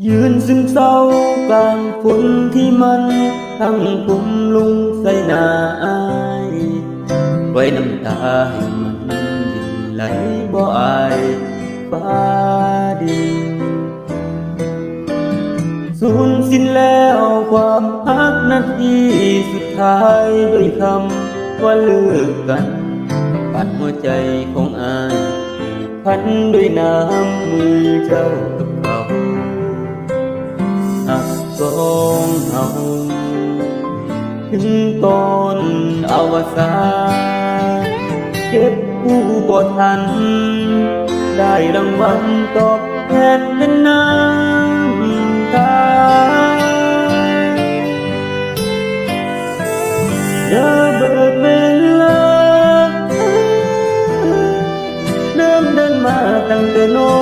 ยืนซึมเศร้ากลางฝนที่มันทั้งกลุ่มลุงใส่หน้าอายไว้น้ำตาให้มันยิ่งไหลบ่อายฟ้าดินสูญสิ้นแล้วความรักนาทีสุดท้ายด้วยคำว่าเลิกกันปัดหัวใจของอายพันด้วยน้ำมือเจ้ากับเขาหักสองเฮาถึงตอนอวสานเก็บผู้บ่ทันได้รางวัลตอบแทนเป็นน้ำตาอย่าเบิกเวลาเดินมาตั้งแต่น้อย